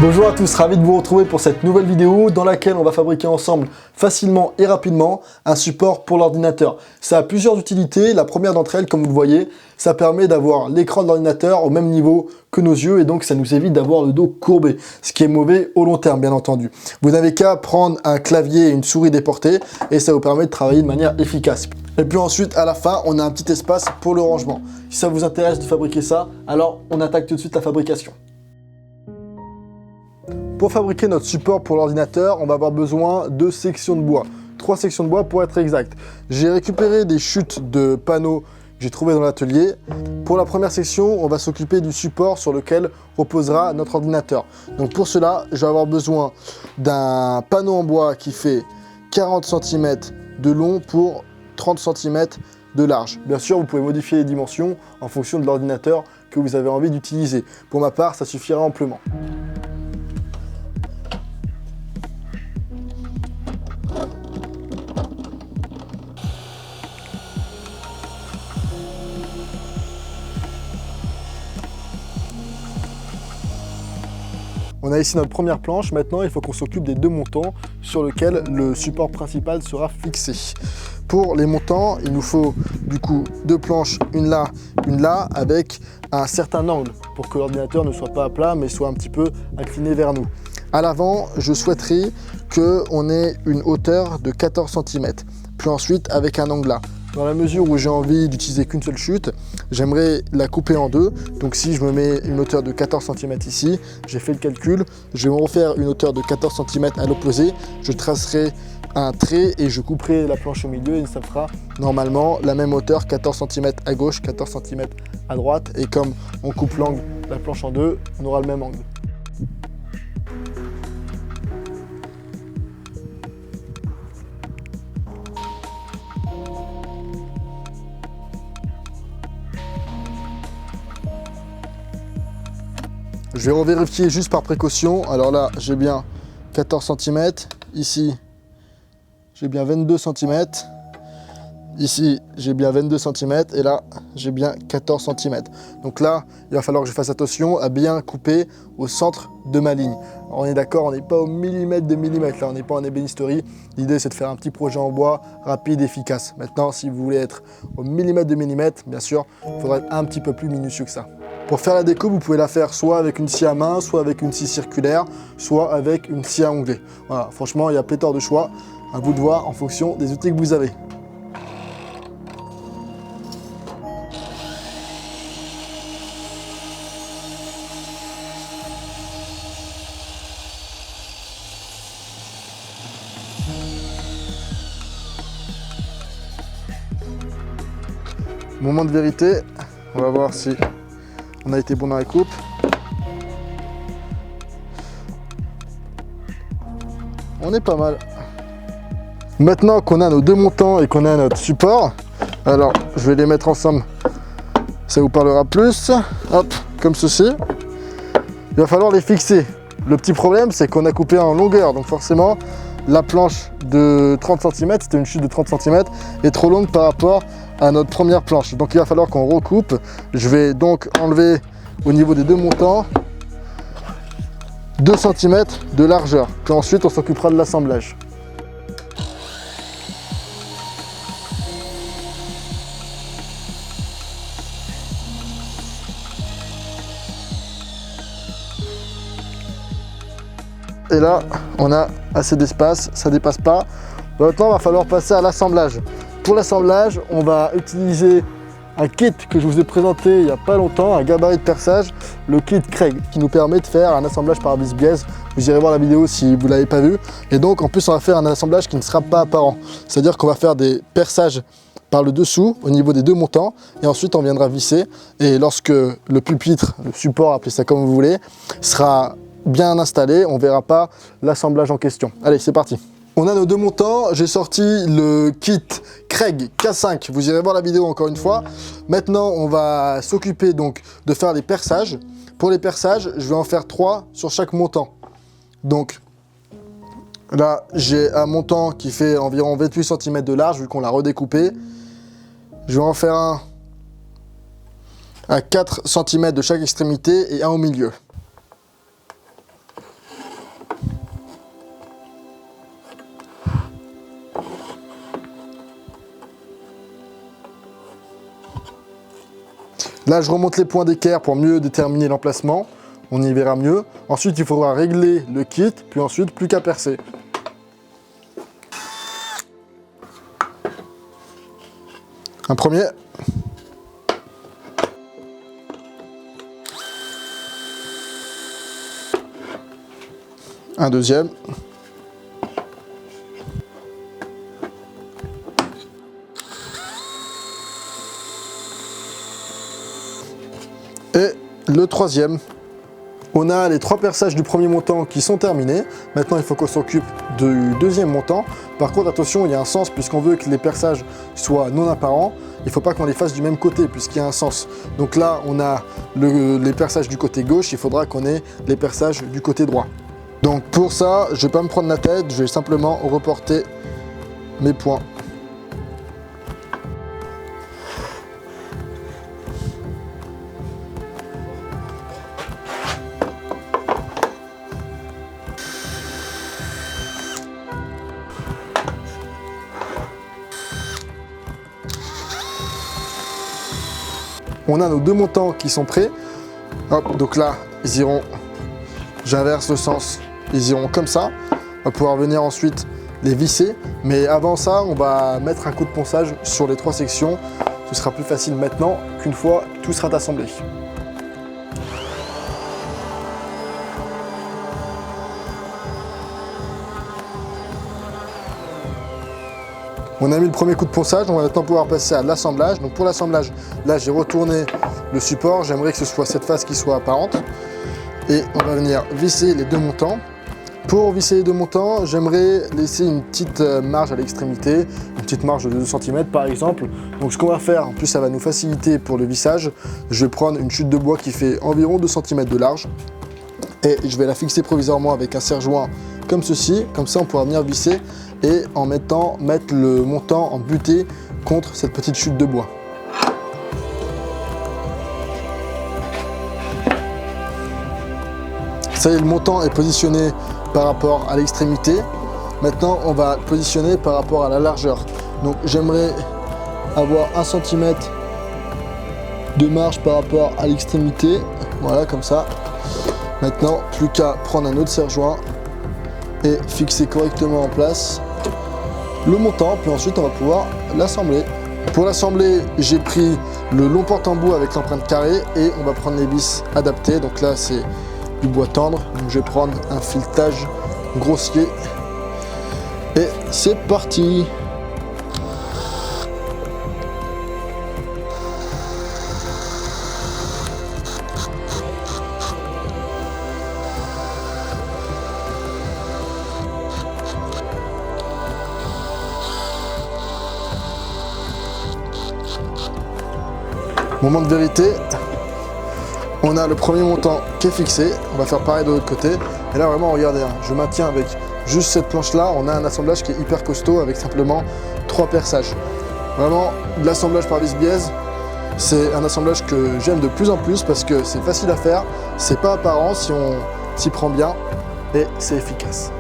Bonjour à tous, ravi de vous retrouver pour cette nouvelle vidéo dans laquelle on va fabriquer ensemble facilement et rapidement un support pour l'ordinateur. Ça a plusieurs utilités. La première d'entre elles, comme vous le voyez, ça permet d'avoir l'écran de l'ordinateur au même niveau que nos yeux et donc ça nous évite d'avoir le dos courbé, ce qui est mauvais au long terme bien entendu. Vous n'avez qu'à prendre un clavier et une souris déportée et ça vous permet de travailler de manière efficace. Et puis ensuite, à la fin, on a un petit espace pour le rangement. Si ça vous intéresse de fabriquer ça, alors on attaque tout de suite la fabrication. Pour fabriquer notre support pour l'ordinateur, on va avoir besoin de sections de bois. 3 sections de bois pour être exact. J'ai récupéré des chutes de panneaux que j'ai trouvées dans l'atelier. Pour la première section, on va s'occuper du support sur lequel reposera notre ordinateur. Donc pour cela, je vais avoir besoin d'un panneau en bois qui fait 40 cm de long pour 30 cm de large. Bien sûr, vous pouvez modifier les dimensions en fonction de l'ordinateur que vous avez envie d'utiliser. Pour ma part, ça suffira amplement. On a ici notre première planche. Maintenant, il faut qu'on s'occupe des 2 montants sur lesquels le support principal sera fixé. Pour les montants, il nous faut du coup 2 planches, une là, avec un certain angle pour que l'ordinateur ne soit pas à plat, mais soit un petit peu incliné vers nous. À l'avant, je souhaiterais qu'on ait une hauteur de 14 cm, puis ensuite avec un angle là. Dans la mesure où j'ai envie d'utiliser qu'une seule chute, j'aimerais la couper en 2. Donc si je me mets une hauteur de 14 cm ici, j'ai fait le calcul, je vais me refaire une hauteur de 14 cm à l'opposé, je tracerai un trait et je couperai la planche au milieu et ça fera normalement la même hauteur, 14 cm à gauche, 14 cm à droite. Et comme on coupe l'angle de la planche en 2, on aura le même angle. Je vais revérifier juste par précaution. Alors là, j'ai bien 14 cm. Ici, j'ai bien 22 cm. Ici, j'ai bien 22 cm. Et là, j'ai bien 14 cm. Donc là, il va falloir que je fasse attention à bien couper au centre de ma ligne. Alors on est d'accord, on n'est pas au millimètre de millimètre. Là, on n'est pas en ébénisterie. L'idée, c'est de faire un petit projet en bois rapide, efficace. Maintenant, si vous voulez être au millimètre de millimètre, bien sûr, il faudra être un petit peu plus minutieux que ça. Pour faire la découpe, vous pouvez la faire soit avec une scie à main, soit avec une scie circulaire, soit avec une scie à onglet. Voilà, franchement, il y a pléthore de choix. À vous de voir en fonction des outils que vous avez. Moment de vérité, on va voir si on a été bon dans la coupe. On est pas mal. Maintenant qu'on a nos 2 montants et qu'on a notre support, alors je vais les mettre ensemble, ça vous parlera plus. Hop, comme ceci. Il va falloir les fixer. Le petit problème, c'est qu'on a coupé en longueur, donc forcément la planche de 30 cm, c'était une chute de 30 cm, est trop longue par rapport à notre première planche. Donc il va falloir qu'on recoupe. Je vais donc enlever au niveau des 2 montants 2 cm de largeur. Puis ensuite on s'occupera de l'assemblage. Et là, on a assez d'espace, ça ne dépasse pas. Maintenant, il va falloir passer à l'assemblage. Pour l'assemblage, on va utiliser un kit que je vous ai présenté il n'y a pas longtemps, un gabarit de perçage, le kit Craig, qui nous permet de faire un assemblage par vis-biaise. Vous irez voir la vidéo si vous ne l'avez pas vu. Et donc, en plus, on va faire un assemblage qui ne sera pas apparent. C'est-à-dire qu'on va faire des perçages par le dessous, au niveau des 2 montants, et ensuite on viendra visser. Et lorsque le pupitre, le support, appelez ça comme vous voulez, sera bien installé, on ne verra pas l'assemblage en question. Allez, c'est parti. On a nos 2 montants, j'ai sorti le kit Craig K5, vous irez voir la vidéo encore une fois. Maintenant, on va s'occuper donc de faire les perçages. Pour les perçages, je vais en faire 3 sur chaque montant. Donc là, j'ai un montant qui fait environ 28 cm de large, vu qu'on l'a redécoupé. Je vais en faire un à 4 cm de chaque extrémité et un au milieu. Là, je remonte les points d'équerre pour mieux déterminer l'emplacement. On y verra mieux. Ensuite, il faudra régler le kit, puis ensuite, plus qu'à percer. Un premier. Un deuxième. Et le troisième. On a les 3 perçages du premier montant qui sont terminés. Maintenant, il faut qu'on s'occupe du deuxième montant. Par contre, attention, il y a un sens puisqu'on veut que les perçages soient non apparents. Il ne faut pas qu'on les fasse du même côté puisqu'il y a un sens. Donc là, on a les perçages du côté gauche. Il faudra qu'on ait les perçages du côté droit. Donc pour ça, je ne vais pas me prendre la tête. Je vais simplement reporter mes points. On a nos 2 montants qui sont prêts. Hop, donc là, ils iront, j'inverse le sens, ils iront comme ça. On va pouvoir venir ensuite les visser. Mais avant ça, on va mettre un coup de ponçage sur les 3 sections. Ce sera plus facile maintenant qu'une fois tout sera assemblé. On a mis le premier coup de ponçage, on va maintenant pouvoir passer à l'assemblage. Donc pour l'assemblage, là j'ai retourné le support, j'aimerais que ce soit cette face qui soit apparente. Et on va venir visser les 2 montants. Pour visser les 2 montants, j'aimerais laisser une petite marge à l'extrémité, une petite marge de 2 cm par exemple. Donc ce qu'on va faire, en plus ça va nous faciliter pour le vissage, je vais prendre une chute de bois qui fait environ 2 cm de large. Et je vais la fixer provisoirement avec un serre-joint comme ceci, comme ça on pourra venir visser et en mettre le montant en butée contre cette petite chute de bois. Ça y est, le montant est positionné par rapport à l'extrémité. Maintenant on va positionner par rapport à la largeur. Donc j'aimerais avoir 1 cm de marge par rapport à l'extrémité, voilà comme ça. Maintenant plus qu'à prendre un autre serre-joint et fixer correctement en place le montant, puis ensuite on va pouvoir l'assembler. Pour l'assembler, j'ai pris le long porte-embout avec l'empreinte carrée et on va prendre les vis adaptées. Donc là c'est du bois tendre, donc je vais prendre un filetage grossier et c'est parti. Moment de vérité, on a le premier montant qui est fixé, on va faire pareil de l'autre côté. Et là vraiment regardez, je maintiens avec juste cette planche là, on a un assemblage qui est hyper costaud avec simplement 3 perçages. Vraiment l'assemblage par vis-biaise, c'est un assemblage que j'aime de plus en plus parce que c'est facile à faire, c'est pas apparent si on s'y prend bien et c'est efficace.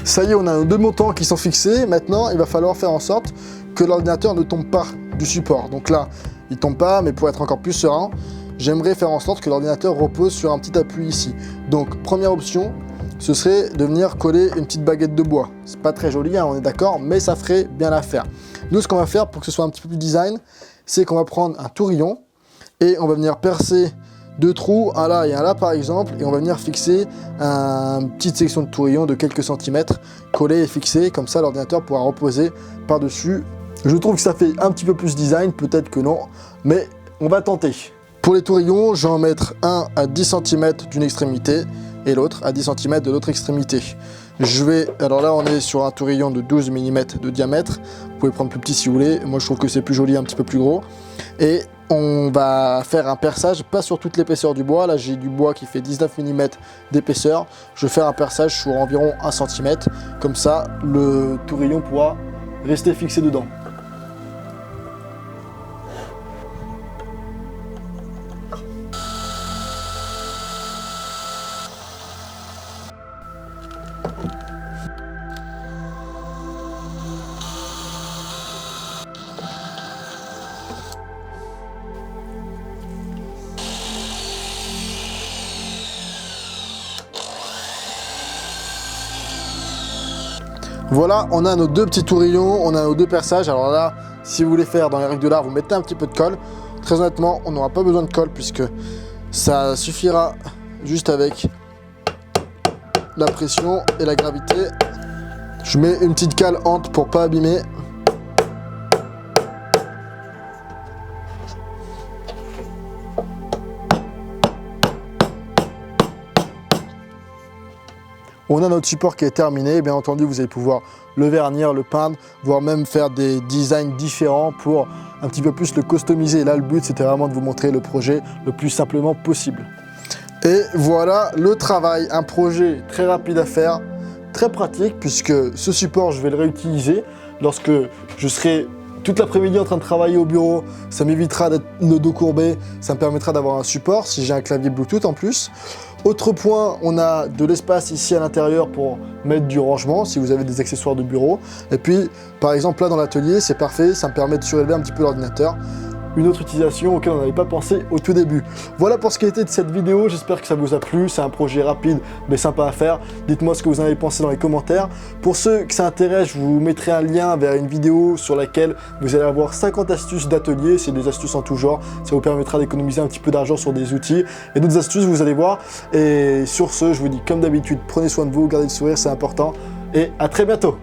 Ça y est, on a nos 2 montants qui sont fixés. Maintenant, il va falloir faire en sorte que l'ordinateur ne tombe pas du support. Donc là, il ne tombe pas, mais pour être encore plus serein, j'aimerais faire en sorte que l'ordinateur repose sur un petit appui ici. Donc, première option, ce serait de venir coller une petite baguette de bois. C'est pas très joli, hein, on est d'accord, mais ça ferait bien l'affaire. Nous, ce qu'on va faire pour que ce soit un petit peu plus design, c'est qu'on va prendre un tourillon et on va venir percer 2 trous, un là et un là par exemple, et on va venir fixer une petite section de tourillon de quelques centimètres, collée et fixée, comme ça l'ordinateur pourra reposer par-dessus. Je trouve que ça fait un petit peu plus design, peut-être que non, mais on va tenter. Pour les tourillons, je vais en mettre un à 10 cm d'une extrémité et l'autre à 10 cm de l'autre extrémité. Alors là on est sur un tourillon de 12 mm de diamètre, vous pouvez prendre plus petit si vous voulez, moi je trouve que c'est plus joli, un petit peu plus gros. Et on va faire un perçage, pas sur toute l'épaisseur du bois. Là, j'ai du bois qui fait 19 mm d'épaisseur. Je vais faire un perçage sur environ 1 cm. Comme ça, le tourillon pourra rester fixé dedans. Voilà, on a nos deux petits tourillons, on a nos deux perçages. Alors là, si vous voulez faire dans les règles de l'art, vous mettez un petit peu de colle. Très honnêtement, on n'aura pas besoin de colle puisque ça suffira juste avec la pression et la gravité. Je mets une petite cale hante pour pas abîmer. On a notre support qui est terminé, bien entendu vous allez pouvoir le vernir, le peindre, voire même faire des designs différents pour un petit peu plus le customiser. Là le but c'était vraiment de vous montrer le projet le plus simplement possible. Et voilà le travail, un projet très rapide à faire, très pratique puisque ce support je vais le réutiliser lorsque je serai toute l'après-midi en train de travailler au bureau. Ça m'évitera d'être le dos courbé, ça me permettra d'avoir un support si j'ai un clavier Bluetooth en plus. Autre point, on a de l'espace ici à l'intérieur pour mettre du rangement si vous avez des accessoires de bureau. Et puis, par exemple, là dans l'atelier, c'est parfait, ça me permet de surélever un petit peu l'ordinateur. Une autre utilisation auquel on n'avait pas pensé au tout début. Voilà pour ce qui a été de cette vidéo, j'espère que ça vous a plu, c'est un projet rapide mais sympa à faire. Dites-moi ce que vous en avez pensé dans les commentaires. Pour ceux que ça intéresse, je vous mettrai un lien vers une vidéo sur laquelle vous allez avoir 50 astuces d'atelier, c'est des astuces en tout genre, ça vous permettra d'économiser un petit peu d'argent sur des outils et d'autres astuces, vous allez voir. Et sur ce, je vous dis comme d'habitude, prenez soin de vous, gardez le sourire, c'est important et à très bientôt.